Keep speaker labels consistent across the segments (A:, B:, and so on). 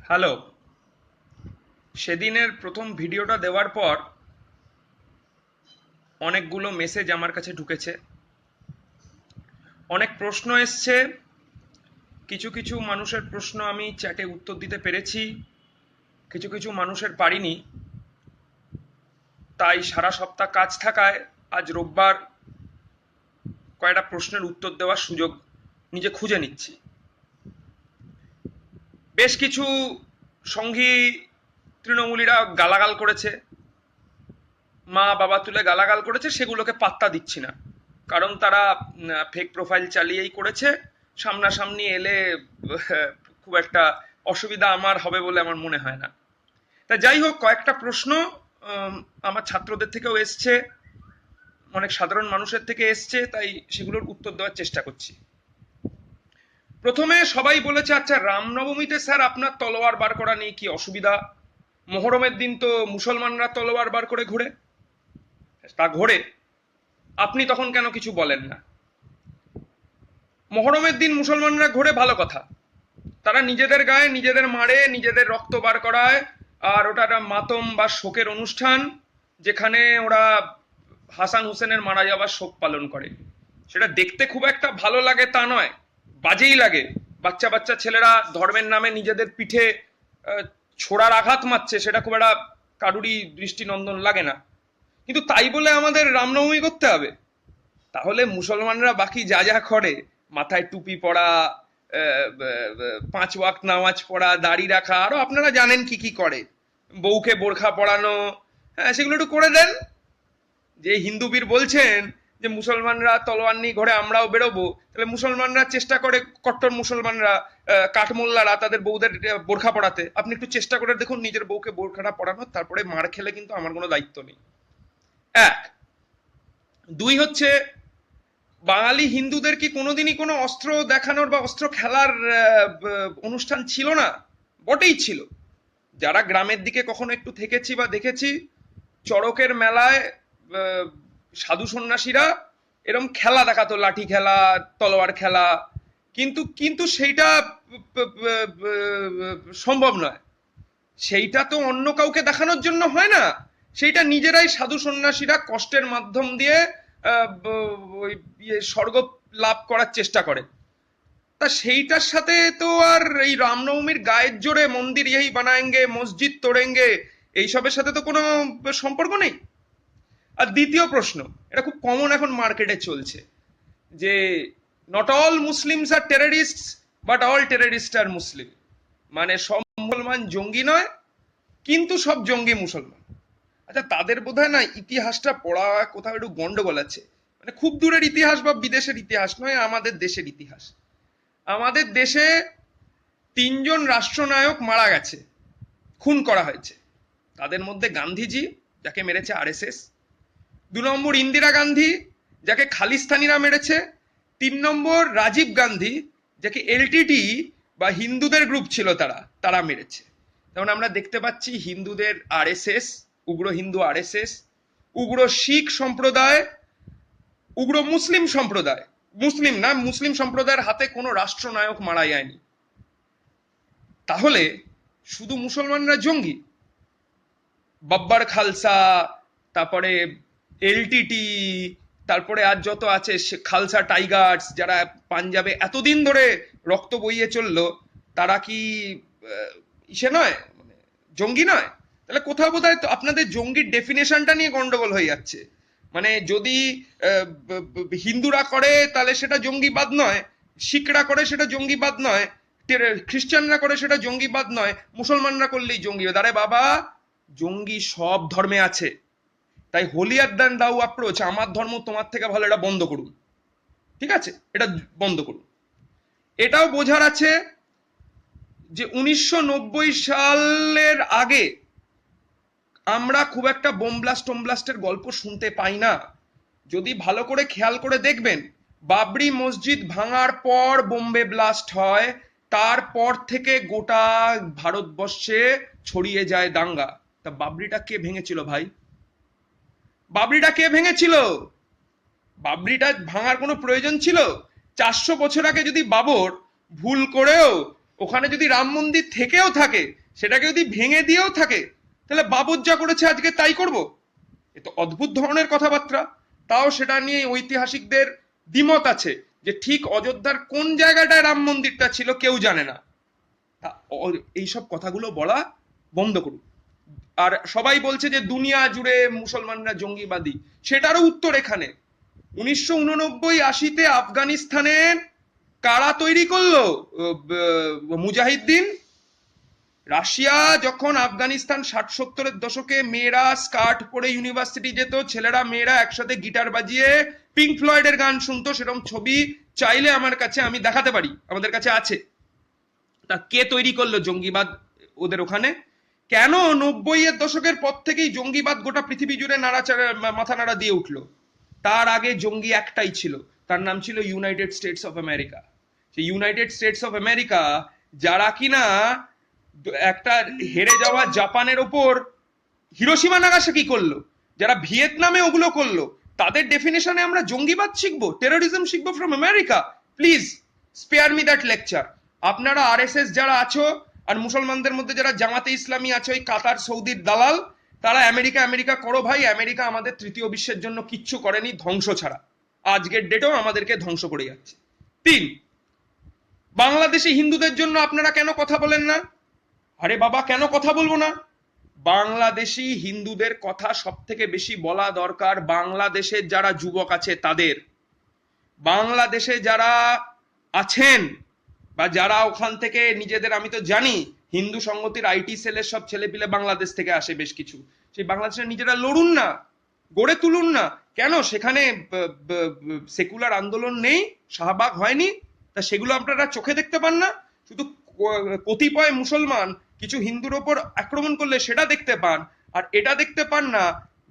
A: Hello. সেদিনের প্রথম ভিডিওটা দেওয়ার পর অনেকগুলো মেসেজ আমার কাছে ঢুকেছে, অনেক প্রশ্ন এসছে। কিছু কিছু মানুষের প্রশ্ন আমি চ্যাটে উত্তর দিতে পেরেছি, কিছু কিছু মানুষের পারিনি। তাই সারা সপ্তাহ কাজ থাকায় আজ রোববার কয়েকটা প্রশ্নের উত্তর দেওয়ার সুযোগ নিজে খুঁজে নিচ্ছি। বেশ কিছু সঙ্গী তৃণমূলীরা গালাগাল করেছে, মা বাবা তুলে গালাগাল করেছে, সেগুলোকে পাত্তা দিচ্ছি না, কারণ তারা ফেক প্রোফাইল চালিয়েই করেছে। সামনাসামনি এলে খুব একটা অসুবিধা আমার হবে বলে আমার মনে হয় না। তা যাই হোক, কয়েকটা প্রশ্ন আমার ছাত্রদের থেকেও এসছে, অনেক সাধারণ মানুষের থেকে এসছে, তাই সেগুলোর উত্তর দেওয়ার চেষ্টা করছি। প্রথমে সবাই বলেছে, আচ্ছা রামনবমীতে স্যার আপনার তলোয়ার বার করা নিয়ে কি অসুবিধা? মোহরমের দিন তো মুসলমানরা তলোয়ার বার করে ঘোরে, তা ঘোরে, আপনি তখন কেন কিছু বলেন না? মহরমের দিন মুসলমানরা ঘোরে, ভালো কথা, তারা নিজেদের গায়ে নিজেদের মারে, নিজেদের রক্ত বার করায়, আর ওটা একটা মাতম বা শোকের অনুষ্ঠান, যেখানে ওরা হাসান হোসেনের মারা যাওয়ার শোক পালন করে। সেটা দেখতে খুব একটা ভালো লাগে তা নয়, বাজেই লাগে। বাচ্চা বাচ্চা ছেলেরা ধর্মের নামে নিজেদের পিঠে ছোড়ার আঘাত মারছে, সেটা খুব একটা কারুরই দৃষ্টিনন্দন লাগে না। কিন্তু তাই বলে আমাদের রামনবমী করতে হবে? তাহলে মুসলমানরা বাকি যা যা করে, মাথায় টুপি পরা, 5 ওয়াক্ত নামাজ পড়া, দাড়ি রাখা, আরো আপনারা জানেন কি কি করে, বউকে বোরখা পরানো, হ্যাঁ সেগুলো একটু করে দেন। যে হিন্দু বীর বলছেন যে মুসলমানরা তলোয়ার নিয়ে ঘরে আমরাও বেরোবো, তাহলে মুসলমানরা চেষ্টা করে, কট্টর মুসলমানরা, কাঠমোল্লারা তাদের বউদের বোরখা পরাতে, আপনি একটু চেষ্টা করে দেখুন নিজের বউকে বোরখাটা পরানোর, তারপরে মার খেলে কিন্তু আমার কোনো দায়িত্ব নেই। এক। দুই হচ্ছে, বাঙালি হিন্দুদের কি কোনোদিনই কোনো অস্ত্র দেখানোর বা অস্ত্র খেলার অনুষ্ঠান ছিল না? বটেই ছিল। যারা গ্রামের দিকে কখনো একটু থেকেছি বা দেখেছি, চড়কের মেলায় সাধু সন্ন্যাসীরা এরম খেলা দেখাতো, লাঠি খেলা, তলোয়ার খেলা, কিন্তু কিন্তু সেইটা সম্ভব নয়। সেইটা তো অন্য কাউকে দেখানোর জন্য হয় না, সেইটা নিজেরাই সাধু সন্ন্যাসীরা কষ্টের মাধ্যম দিয়ে স্বর্গ লাভ করার চেষ্টা করে। তা সেইটার সাথে তো আর এই রামনবমীর গায়ের জোরে মন্দির এই বানায়েঙ্গে, মসজিদ তোড়েঙ্গে, এইসবের সাথে তো কোনো সম্পর্ক নেই। আর দ্বিতীয় প্রশ্ন, এটা খুব কমন এখন মার্কেটে চলছে, যে not all Muslims are terrorist, but all terrorist are Muslim. মানে সব মুসলমান জঙ্গি নয়, কিন্তু সব জঙ্গি মুসলমান। আচ্ছা, তাদের বোধহয় না ইতিহাসটা পড়া কোথাও একটু গন্ডগোল আছে। মানে খুব দূরের ইতিহাস বা বিদেশের ইতিহাস নয়, আমাদের দেশের ইতিহাস। আমাদের দেশে 3জন রাষ্ট্রনায়ক মারা গেছে, খুন করা হয়েছে। তাদের মধ্যে গান্ধীজি, যাকে মেরেছে আরএসএস; 2 নম্বর ইন্দিরা গান্ধী, যাকে খালিস্তানিরা মেরেছে; 3 নম্বর রাজীব গান্ধী, যাকে এলটিটি বা হিন্দুদের গ্রুপ ছিল তারা তারা মেরেছে। যেমন আমরা দেখতে পাচ্ছি হিন্দুদের আরএসএস, উগ্র হিন্দু আরএসএস, উগ্র শিখ সম্প্রদায়, উগ্র মুসলিম সম্প্রদায়, মুসলিম না, মুসলিম সম্প্রদায়ের হাতে কোনো রাষ্ট্রনায়ক মারা যায়নি। তাহলে শুধু মুসলমানরা জঙ্গি? বাব্বার খালসা, তারপরে এলটিটি, তারপরে আর যত আছে খালসা টাইগার্স, যারা পাঞ্জাবে এতদিন ধরে রক্ত বইয়ে চললো, তারা কি ইসে নয়, মানে জঙ্গি নয়? তাহলে কোথাও বোধহয় তো আপনাদের জঙ্গির ডেফিনেশনটা নিয়ে গন্ডগোল হয়ে যাচ্ছে। মানে যদি হিন্দুরা করে তাহলে সেটা জঙ্গিবাদ নয়, শিখরা করে সেটা জঙ্গিবাদ নয়, খ্রিস্টানরা করে সেটা জঙ্গিবাদ নয়, মুসলমানরা করলেই জঙ্গিবাদ। আরে বাবা, জঙ্গি সব ধর্মে আছে। তাই হোলিয়ার দ্যান দাউ অ্যাপ্রোচ, আমার ধর্ম তোমার থেকে ভালো, এটা বন্ধ করুন। ঠিক আছে, এটা বন্ধ করুন। এটাও বোঝার আছে যে 1990 সালের আগে আমরা খুব একটা বোম ব্লাস্ট টোম ব্লাস্টের গল্প শুনতে পাই না। যদি ভালো করে খেয়াল করে দেখবেন, বাবরি মসজিদ ভাঙার পর বোম্বে ব্লাস্ট হয়, তারপর থেকে গোটা ভারতবর্ষে ছড়িয়ে যায় দাঙ্গা। তা বাবরিটা কে ভেঙেছিল ভাই? বাবরিটা কে ভেঙেছিল? বাবরিটা ভাঙার কোনো প্রয়োজন ছিল? 400 বছর আগে যদি বাবর ভুল করেও ওখানে যদি রাম মন্দির থেকেও থাকে, সেটাকে যদি ভেঙে দিয়েও থাকে, তাহলে বাবর যা করেছে আজকে তাই করব? এ তো অদ্ভুত ধরনের কথাবার্তা। তাও সেটা নিয়ে ঐতিহাসিকদের দ্বিমত আছে যে ঠিক অযোধ্যার কোন জায়গাটায় রাম মন্দিরটা ছিল কেউ জানে না। এইসব কথাগুলো বলা বন্ধ করুন। আর সবাই বলছে যে দুনিয়া জুড়ে মুসলমানরা জঙ্গিবাদী, সেটারও উত্তর এখানে। 1989-80-তে আফগানিস্তানে কারা তৈরি করলো? মুজাহিদ্দিন। রাশিয়া যখন আফগানিস্তান 60-70-এর দশকে মেয়েরা স্কার্ট পরে ইউনিভার্সিটি যেত, ছেলেরা মেয়েরা একসাথে গিটার বাজিয়ে পিঙ্ক ফ্লয়েডের গান শুনতো, সেরকম ছবি চাইলে আমার কাছে আমি দেখাতে পারি, আমাদের কাছে আছে। তা কে তৈরি করলো জঙ্গিবাদ ওদের ওখানে? কেন 90-এর দশকের পর থেকেই জঙ্গিবাদ গোটা পৃথিবী জুড়ে নাড়াচাড়া মাথা নাড়া দিয়ে উঠলো? তার আগে জঙ্গি একটাই ছিল, তার নাম ছিল ইউনাইটেড স্টেটস অফ আমেরিকা। সেই ইউনাইটেড স্টেটস অফ আমেরিকা যারা কিনা একটা হেরে যাওয়া জাপানের ওপর হিরোশিমা নাগাসাকি করলো, যারা ভিয়েতনামে ওগুলো করলো, তাদের ডেফিনেশনে আমরা জঙ্গিবাদ শিখবো, টেরোরিজম শিখবো from America? Please spare me that lecture. আপনারা আরএসএস যারা আছো আর মুসলমানদের মধ্যে যারা জামাতে ইসলামী আছে, ওই কাতার সৌদির দালাল, তারা আমেরিকা আমেরিকা করো ভাই। আমেরিকা আমাদের তৃতীয় বিশ্বের জন্য কিচ্ছু করেনি ধ্বংস ছাড়া, আজকের ডেটেও আমাদেরকে ধ্বংস করে যাচ্ছে। 3, বাংলাদেশি হিন্দুদের জন্য আপনারা কেন কথা বলেন না? আরে বাবা, কেন কথা বলবো না? বাংলাদেশি হিন্দুদের কথা সব থেকে বেশি বলা দরকার বাংলাদেশের যারা যুবক আছে তাদের। বাংলাদেশে যারা আছেন বা যারা ওখান থেকে নিজেদের, আমি তো জানি হিন্দু সংগতির আইটি সেলের সব ছেলেপিলে বাংলাদেশ থেকে আসে বেশ কিছু, সেই বাংলাদেশের নিজেরা লড়ুন না, গড়ে তুলুন না। কেন সেখানে সেকুলার আন্দোলন নেই? শাহবাগ হয়নি? তা সেগুলো আপনারা চোখে দেখতে পান না? শুধু কতিপয় মুসলমান কিছু হিন্দুর ওপর আক্রমণ করলে সেটা দেখতে পান, আর এটা দেখতে পান না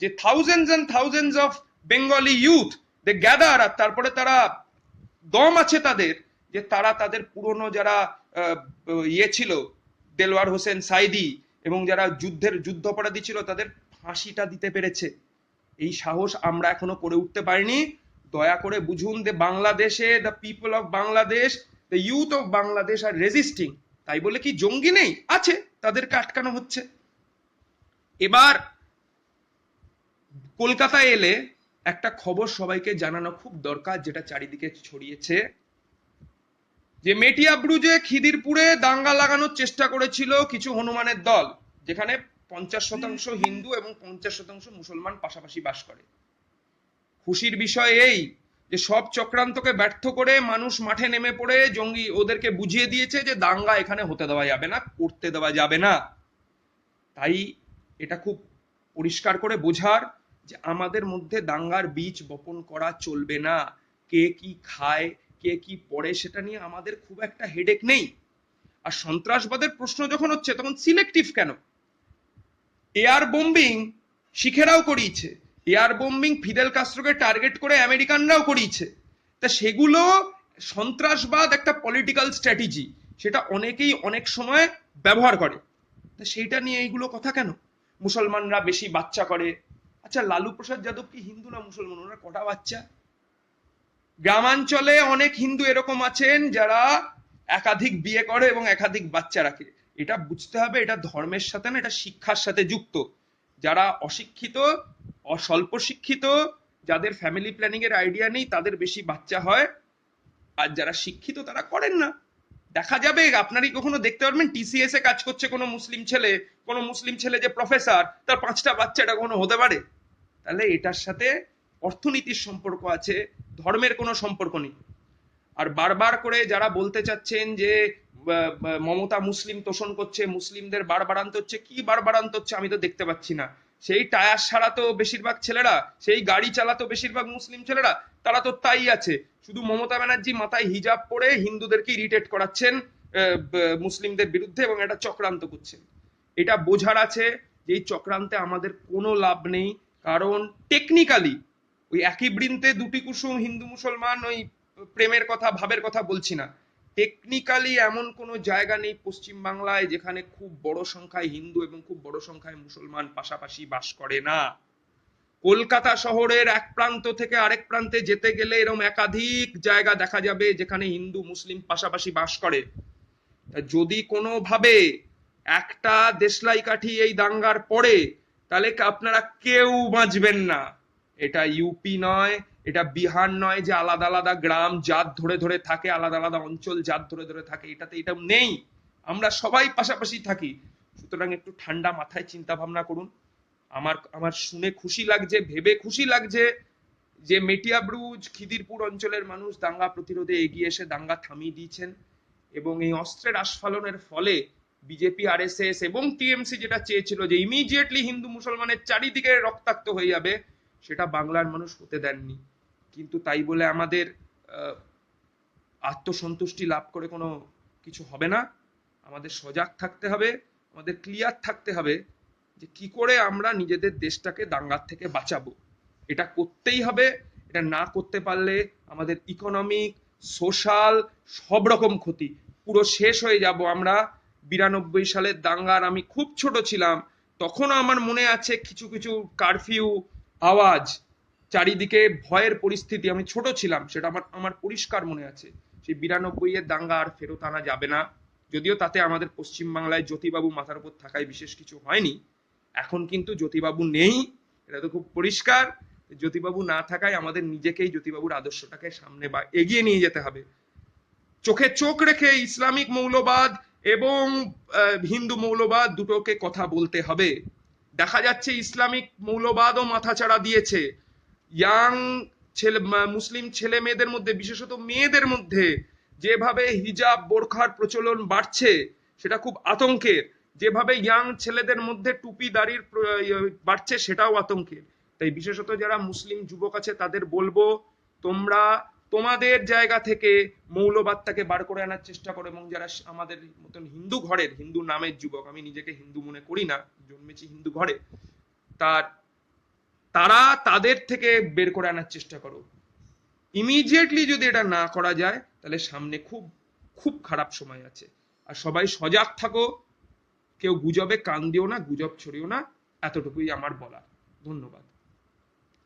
A: যে thousands and thousands of Bengali youth they gather, আর তারপরে তারা দম আছে তাদের যে তারা তাদের পুরনো যারা ইয়ে ছিল, দেলওয়ার হোসেন সাইদি, এবং যারা যুদ্ধাপরাধী ছিল তাদের ফাঁসিটা দিতে পেরেছে। এই সাহস আমরা এখনো করে উঠতে পারিনি। দয়া করে বুঝুন যে বাংলাদেশে the people of Bangladesh, the youth of Bangladesh are resisting. তাই বলে কি জঙ্গি নেই? আছে, তাদেরকে আটকানো হচ্ছে। এবার কলকাতায় এলে একটা খবর সবাইকে জানানো খুব দরকার, যেটা চারিদিকে ছড়িয়েছে, যে মেটিয়াব্রুজে খিদিরপুরে দাঙ্গা লাগানোর চেষ্টা করেছিল কিছু হনুমানের দল, যেখানে 50% হিন্দু এবং 50% মুসলমান পাশাপাশি বাস করে। খুশির বিষয় এই যে সব চক্রান্তকে ব্যর্থ করে মানুষ মাঠে নেমে পড়ে জঙ্গি ওদেরকে বুঝিয়ে দিয়েছে যে দাঙ্গা এখানে হতে দেওয়া যাবে না, করতে দেওয়া যাবে না। তাই এটা খুব পরিষ্কার করে বোঝার যে আমাদের মধ্যে দাঙ্গার বীজ বপন করা চলবে না। কে কি খায়, কে কি পড়ে, সেটা নিয়ে আমাদের খুব একটা হেডেক নেই। আর সন্ত্রাসবাদের প্রশ্ন যখন হচ্ছে তখন সিলেক্টিভ কেন? এয়ার বোম্বিং শিখেরাও করিয়েছে, এয়ার বোম্বিং ফিদেল কাস্ট্রোকে টার্গেট করে আমেরিকানরাও করিয়েছে। তা সেগুলো সন্ত্রাসবাদ একটা পলিটিক্যাল স্ট্র্যাটেজি, সেটা অনেকেই অনেক সময় ব্যবহার করে। তা সেইটা নিয়ে এইগুলো কথা কেন? মুসলমানরা বেশি বাচ্চা করে। আচ্ছা, লালু প্রসাদ যাদব কি হিন্দু না মুসলমান? ওনার কটা বাচ্চা? গ্রামাঞ্চলে অনেক হিন্দু এরকম আছেন যারা একাধিক বিয়ে করে এবং একাধিক বাচ্চা রাখে। এটা বুঝতে হবে, এটা ধর্মের সাথে না, এটা শিক্ষার সাথে যুক্ত। যারা অশিক্ষিত, অস্বল্প শিক্ষিত, যাদের ফ্যামিলি প্ল্যানিং এর আইডিয়া নেই, তাদের বেশি বাচ্চা হয়, আর যারা শিক্ষিত তারা করেন না। দেখা যাবে, আপনারই কখনো দেখতে পারবেন টিসিএস এ কাজ করছে কোনো মুসলিম ছেলে যে প্রফেসর, তার 5টা বাচ্চা, এটা কখনো হতে পারে? তাহলে এটার সাথে অর্থনীতির সম্পর্ক আছে, ধর্মের কোনো সম্পর্ক নেই। আর বারবার করে যারা বলতে চাচ্ছেন যে মমতা মুসলিম তোষণ করছে, মুসলিমদের বাড়বাড়ান্ত হচ্ছে, কি বাড়বাড়ান্ত হচ্ছে আমি তো দেখতে পাচ্ছি না। সেই টায়ার সারাতো বেশিরভাগ ছেলেরা, সেই গাড়ি চালাতো বেশিরভাগ মুসলিম ছেলেরা, তারা তো তাই আছে। শুধু মমতা ব্যানার্জি মাথায় হিজাব পরে হিন্দুদেরকে ইরিটেট করাচ্ছেন মুসলিমদের বিরুদ্ধে, এবং এটা চক্রান্ত করছেন। এটা বোঝার আছে যে এই চক্রান্তে আমাদের কোনো লাভ নেই। কারণ টেকনিক্যালি ওই একই বৃন্তে দুটি কুসুম, হিন্দু মুসলমান ওই প্রেমের কথা ভাবের কথা বলছি না। টেকনিক্যালি এমন কোনো জায়গা নেই পশ্চিম বাংলায় যেখানে খুব বড় সংখ্যায় হিন্দু এবং খুব বড় সংখ্যায় মুসলমান পাশাপাশি বাস করে না। কলকাতা শহরের এক প্রান্ত থেকে আরেক প্রান্তে যেতে গেলে এরকম একাধিক জায়গা দেখা যাবে যেখানে হিন্দু মুসলিম পাশাপাশি বাস করে। যদি কোনোভাবে একটা দেশলাই কাঠি এই দাঙ্গার পড়ে, তাহলে আপনারা কেউ বাঁচবেন না। এটা ইউপি নয়, এটা বিহার নয় যে আলাদা আলাদা গ্রাম জাত ধরে ধরে থাকে, আলাদা আলাদা অঞ্চল জাত ধরে ধরে থাকে, এটাতে এটা নেই। আমরা সবাই পাশাপাশি থাকি। সুতরাং একটু ঠান্ডা মাথায় চিন্তা ভাবনা করুন। আমার আমার শুনে খুশি লাগছে, ভেবে খুশি লাগছে যে মেটিয়াবুরুজ খিদিরপুর অঞ্চলের মানুষ দাঙ্গা প্রতিরোধে এগিয়ে এসে দাঙ্গা থামিয়ে দিয়েছেন, এবং এই অস্ত্রের আস্ফালনের ফলে বিজেপি, আরএসএস এবং টিএমসি যেটা চেয়েছিল যে ইমিডিয়েটলি হিন্দু মুসলমানের চারিদিকে রক্তাক্ত হয়ে যাবে, সেটা বাংলার মানুষ হতে দেননি। কিন্তু তাই বলে আমাদের আত্মসন্তুষ্টি লাভ করে কোনো কিছু হবে না। আমাদের সজাগ থাকতে হবে, আমাদের ক্লিয়ার থাকতে হবে যে কি করে আমরা নিজেদের দেশটাকে দাঙ্গার থেকে বাঁচাবো। এটা করতেই হবে। এটা না করতে পারলে আমাদের ইকোনমিক, সোশ্যাল সব রকম ক্ষতি, পুরো শেষ হয়ে যাব আমরা। 92 সালের দাঙ্গার আমি খুব ছোট ছিলাম, তখনও আমার মনে আছে কিছু কিছু কারফিউ আওয়াজ, চারিদিকে ভয়ের পরিস্থিতি, আমি ছোট ছিলাম, সেটা আমার আমার পরিষ্কার মনে আছে। সেই 92 এর দাঙ্গা আর ফেরত আনা যাবে না। যদিও তাতে আমাদের পশ্চিমবাংলায় জ্যোতিবাবু মাথার উপর থাকায় বিশেষ কিছু হয়নি। এখন কিন্তু জ্যোতিবাবু নেই, এটা তো খুব পরিষ্কার। জ্যোতিবাবু না থাকায় আমাদের নিজেকেই জ্যোতিবাবুর আদর্শটাকে সামনে বা এগিয়ে নিয়ে যেতে হবে। চোখে চোখ রেখে ইসলামিক মৌলবাদ এবং হিন্দু মৌলবাদ দুটোকে কথা বলতে হবে। দেখা যাচ্ছে ইসলামিক মৌলবাদও মাথাচাড়া দিয়েছে। ইয়াং ছেলে, মুসলিম ছেলে মেয়েদের মধ্যে, বিশেষত মেয়েদের মধ্যে যেভাবে হিজাব বোরখার প্রচলন বাড়ছে, সেটা খুব আতঙ্কের। যেভাবে ইয়াং ছেলেদের মধ্যে টুপি দাড়ির বাড়ছে, সেটাও আতঙ্কের। তাই বিশেষত যারা মুসলিম যুবক আছে তাদের বলবো, তোমরা তোমাদের জায়গা থেকে মৌলবাদটাকে বার করে আনার চেষ্টা করো। এবং যারা আমাদের মতন হিন্দু ঘরের, হিন্দু নামের যুবক, আমি নিজেকে হিন্দু মনে করি না, জন্মেছি হিন্দু ঘরে, তারা তাদের থেকে বের করে আনার চেষ্টা করো। ইমিডিয়েটলি যদি এটা না করা যায়, তাহলে সামনে খুব খুব খারাপ সময় আছে। আর সবাই সজাগ থাকো, কেউ গুজবে কান দিও না, গুজব ছড়িও না, এতটুকুই আমার বলা। ধন্যবাদ।